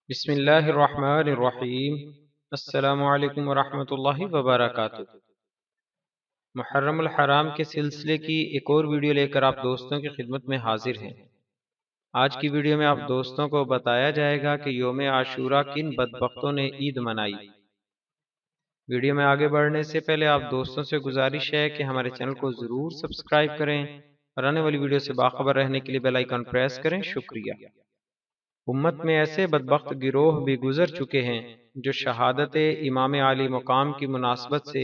بسم اللہ الرحمن الرحیم۔ السلام علیکم ورحمۃ اللہ وبرکاتہ۔ محرم الحرام کے سلسلے کی ایک اور ویڈیو لے کر آپ دوستوں کی خدمت میں حاضر ہیں۔ آج کی ویڈیو میں آپ دوستوں کو بتایا جائے گا کہ یوم عاشورہ کن بدبختوں نے عید منائی۔ ویڈیو میں آگے بڑھنے سے پہلے آپ دوستوں سے گزارش ہے کہ ہمارے چینل کو ضرور سبسکرائب کریں اور آنے والی ویڈیو سے باخبر رہنے کے لیے بیل آئیکن پریس کریں۔ شکریہ۔ امت میں ایسے بدبخت گروہ بھی گزر چکے ہیں جو شہادت امام عالی مقام کی مناسبت سے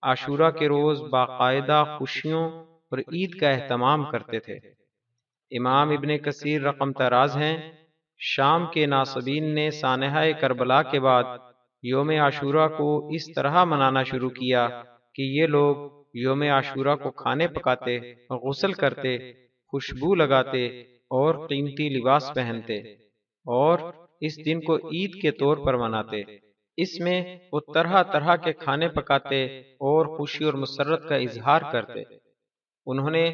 عاشورہ کے روز باقاعدہ خوشیوں اور عید کا اہتمام کرتے تھے۔ امام ابن کثیر رقم تراز ہیں، شام کے ناصبین نے سانحہ کربلا کے بعد یوم عاشورہ کو اس طرح منانا شروع کیا کہ یہ لوگ یوم عاشورہ کو کھانے پکاتے، غسل کرتے، خوشبو لگاتے اور قیمتی لباس پہنتے اور اس دن کو عید کے طور پر مناتے۔ اس میں وہ طرح طرح کے کھانے پکاتے اور خوشی اور مسرت کا اظہار کرتے۔ انہوں نے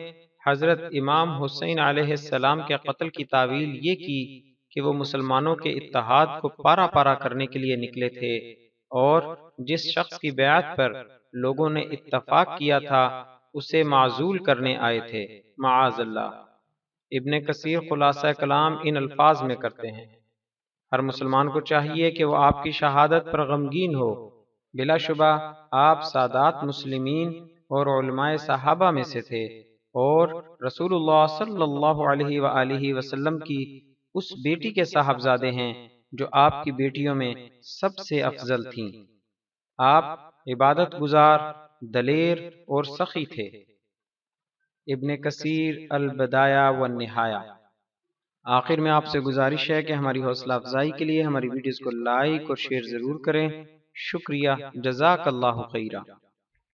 حضرت امام حسین علیہ السلام کے قتل کی تعویل یہ کی کہ وہ مسلمانوں کے اتحاد کو پارا پارا کرنے کے لیے نکلے تھے اور جس شخص کی بیعت پر لوگوں نے اتفاق کیا تھا اسے معزول کرنے آئے تھے، معاذ اللہ۔ ابن کثیر خلاصہ کلام ان الفاظ میں کرتے ہیں: ہر مسلمان کو چاہیے کہ وہ آپ کی شہادت پر غمگین ہو۔ بلا شبہ آپ سادات مسلمین اور علماء صحابہ میں سے تھے اور رسول اللہ صلی اللہ علیہ وآلہ وسلم کی اس بیٹی کے صاحبزادے ہیں جو آپ کی بیٹیوں میں سب سے افضل تھیں۔ آپ عبادت گزار، دلیر اور سخی تھے۔ ابن کثیر البدایہ والنہایہ۔ آخر میں آپ سے گزارش ہے کہ ہماری حوصلہ افزائی کے لیے ہماری ویڈیوز کو لائک اور شیئر ضرور کریں۔ شکریہ، جزاک اللہ خیرہ۔